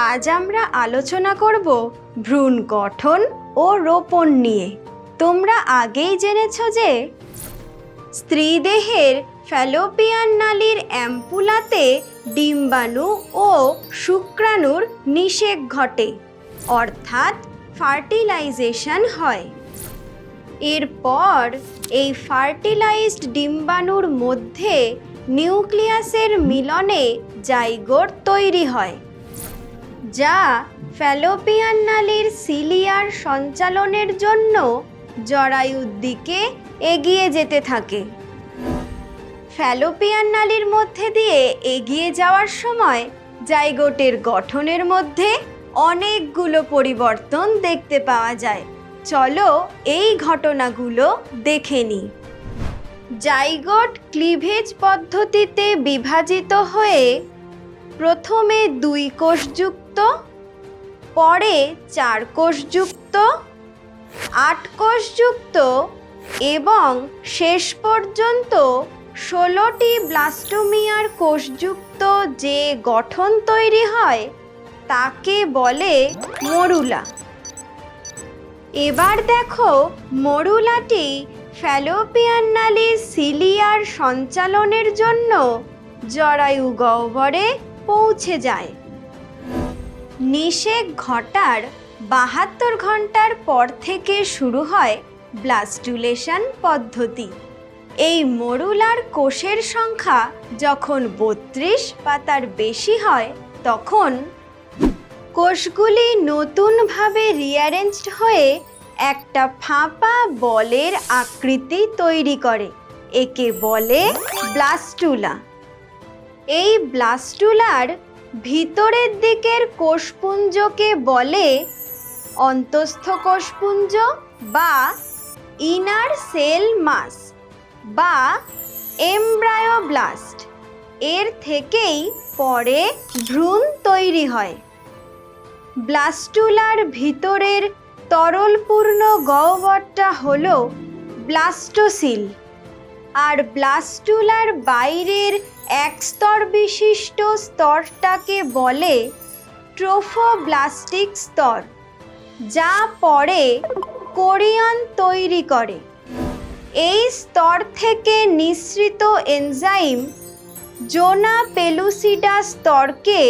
আজ আমরা আলোচনা করব ভ্রূণ গঠন ও রোপণ নিয়ে। তোমরা আগেই জেনেছ যে স্ত্রীদেহের ফ্যালোপিয়ান নালীর অ্যাম্পুলাতে ডিম্বাণু ও শুক্রাণুর নিষেক ঘটে, অর্থাৎ ফার্টিলাইজেশন হয়। এরপর এই ফার্টিলাইজড ডিম্বাণুর মধ্যে নিউক্লিয়াসের মিলনে জাইগোট তৈরি হয়, যা ফ্যালোপিয়ান নালীর সিলিয়ার সঞ্চালনের জন্য জরায়ুর দিকে এগিয়ে যেতে থাকে। ফ্যালোপিয়ান নালীর মধ্যে দিয়ে এগিয়ে যাওয়ার সময় জাইগোটের গঠনের মধ্যে অনেকগুলো পরিবর্তন দেখতে পাওয়া যায়। চলো এই ঘটনাগুলো দেখে নিই। জাইগোট ক্লিভেজ পদ্ধতিতে বিভাজিত হয়ে প্রথমে 2 কোষযুক্ত, পরে 4 কোষযুক্ত, 8 কোষযুক্ত এবং শেষ পর্যন্ত 16টি ব্লাস্টোমিয়ার কোষযুক্ত যে গঠন তৈরি হয় তাকে বলে মরুলা। এবার দেখো মরুলাটি ফ্যালোপিয়ান নালীর সিলিয়ার সঞ্চালনের জন্য জরায়ু গহ্বরে পৌঁছে যায়। নিষেক ঘটার 72 ঘন্টার পর থেকে শুরু হয় ব্লাস্টুলেশন পদ্ধতি। এই মরুলার কোষের সংখ্যা যখন 32 বা তার বেশি হয় তখন কোষগুলি নতুনভাবে রিঅ্যারেঞ্জড হয়ে একটা ফাঁপা বলের আকৃতি তৈরি করে। একে বলে ব্লাস্টুলা। এই ব্লাস্টুলার ভিতরের দিকের কোষপুঞ্জকে বলে অন্তঃস্থ কোষপুঞ্জ বা ইনার সেল মাস বা এমব্রায়োব্লাস্ট। এর থেকেই পরে ভ্রূণ তৈরি হয়। ব্লাস্টুলার ভিতরের তরলপূর্ণ গহ্বরটা হলো ব্লাস্টোসিল, আর ব্লাস্টুলার বাইরের এক স্তর বিশিষ্ট স্তরটাকে বলে ট্রোফোব্লাস্টিক স্তর, যা পরে কোরিয়ন তৈরি করে। এই স্তর থেকে নিঃসৃত এনজাইম জোনা পেলুসিডা স্তরকে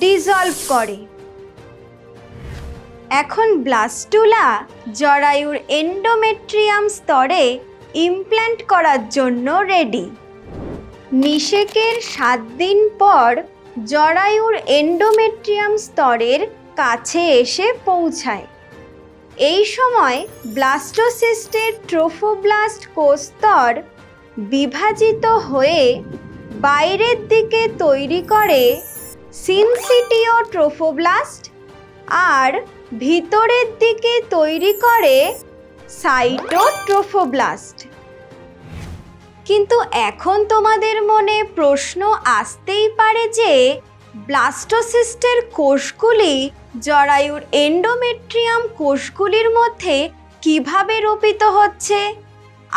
ডিসলভ করে। এখন ব্লাস্টুলা জরায়ুর এন্ডোমেট্রিয়াম স্তরে ইমপ্ল্যান্ট করার জন্য রেডি। নিষেকের 7 দিন পর জরায়ুর এন্ডোমেট্রিয়াম স্তরের কাছে এসে পৌঁছায়। এই সময় ব্লাস্টোসিস্টের ট্রোফোব্লাস্ট কোষস্তর বিভাজিত হয়ে বাইরের দিকে তৈরি করে সিনসিটিও ট্রোফোব্লাস্ট আর ভিতরের দিকে তৈরি করে সাইটোট্রোফোব্লাস্ট। কিন্তু এখন তোমাদের মনে প্রশ্ন আসতেই পারে যে ব্লাস্টোসিস্টের কোষগুলি জরায়ুর এন্ডোমেট্রিয়াম কোষগুলির মধ্যে কিভাবে রোপিত হচ্ছে।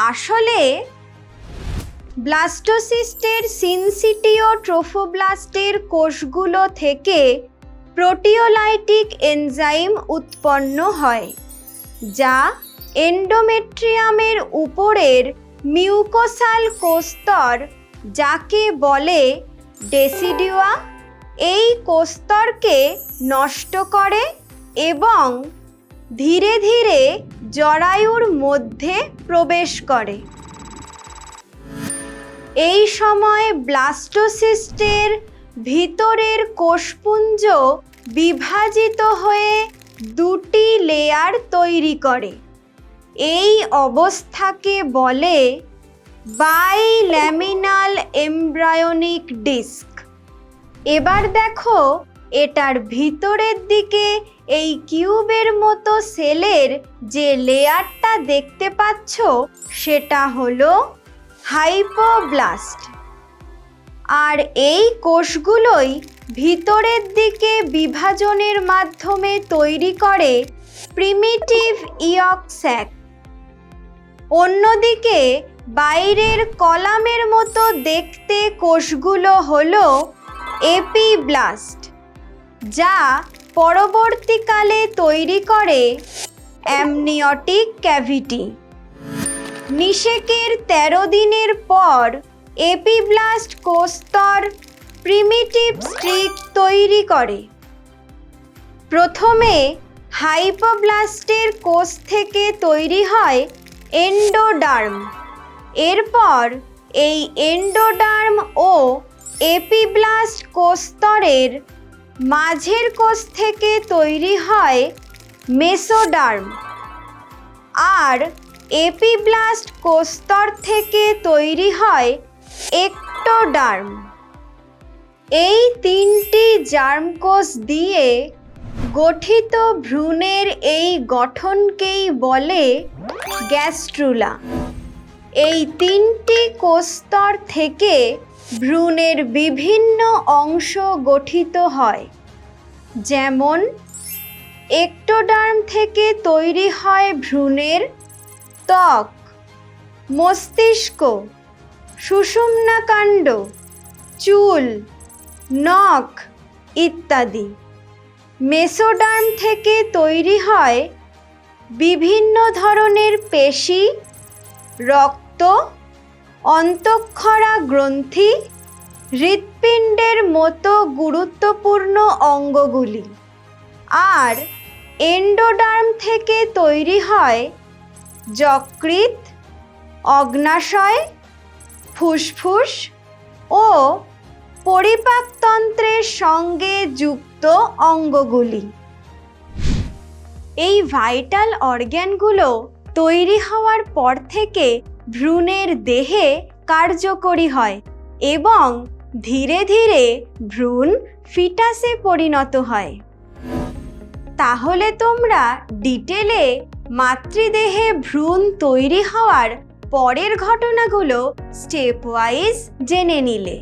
আসলে ব্লাস্টোসিস্টের সিনসিটিও ট্রোফোব্লাস্টের কোষগুলো থেকে প্রোটিওলাইটিক এনজাইম উৎপন্ন হয়, যা এন্ডোমেট্রিয়ামের উপরের মিউকোসাল কোষস্তর, যাকে বলে ডেসিডুয়া, এই কোষস্তরকে নষ্ট করে এবং ধীরে ধীরে জরায়ুর মধ্যে প্রবেশ করে। এই সময় ব্লাস্টোসিস্টের ভিতরের কোষপুঞ্জ বিভাজিত হয়ে 2টি লেয়ার তৈরি করে। এই অবস্থাকে বলে বাইল্যামিনাল এমব্রায়োনিক ডিস্ক। এবার দেখো এটার ভিতরের দিকে এই কিউবের মতো সেলের যে লেয়ারটা দেখতে পাচ্ছ সেটা হলো হাইপোব্লাস্ট। আর এই কোষগুলোই ভিতরের দিকে বিভাজনের মাধ্যমে তৈরি করে প্রিমিটিভ ইয়ক স্যাক। অন্যদিকে বাইরের কলামের মতো দেখতে কোষগুলো হলো এপিব্লাস্ট, যা পরবর্তীকালে তৈরি করে অ্যামনিওটিক ক্যাভিটি। নিষেকের 13 দিনের পর এপিব্লাস্ট কোষস্তর প্রিমিটিভ স্ট্রিক তৈরি করে। প্রথমে হাইপোব্লাস্টের কোষ থেকে তৈরি হয় এন্ডোডার্ম। এরপর এই এন্ডোডার্ম ও এপিব্লাস্ট কোষস্তরের মাঝের কোষ থেকে তৈরি হয় মেসোডার্ম, আর এপিব্লাস্ট কোষস্তর থেকে তৈরি হয় এক্টোডার্ম। এই 3টি জার্মকোষ দিয়ে গঠিত ভ্রূণের এই গঠনকেই বলে গ্যাস্ট্রুলা। এই 3টি কোষস্তর থেকে ভ্রূণের বিভিন্ন অংশ গঠিত হয়, যেমন এক্টোডার্ম থেকে তৈরি হয় ভ্রূণের ত্বক, মস্তিষ্ক, সুষুম্নাকাণ্ড, চুল, নখ ইত্যাদি। মেসোডার্ম থেকে তৈরি হয় বিভিন্ন ধরনের পেশি, রক্ত, অন্তঃক্ষরা গ্রন্থি, হৃৎপিণ্ডের মতো গুরুত্বপূর্ণ অঙ্গগুলি। আর এন্ডোডার্ম থেকে তৈরি হয় যকৃৎ, অগ্ন্যাশয়, ফুসফুস ও পরিপাকতন্ত্রের সঙ্গে যুক্ত অঙ্গগুলি। এই ভাইটাল অর্গ্যানগুলো তৈরি হওয়ার পর থেকে ভ্রূণের দেহে কার্যকরী হয় এবং ধীরে ধীরে ভ্রূণ ফিটাসে পরিণত হয়। তাহলে তোমরা ডিটেলে মাতৃদেহে ভ্রূণ তৈরি হওয়ার পরের ঘটনাগুলো স্টেপ ওয়াইজ জেনে নিলে।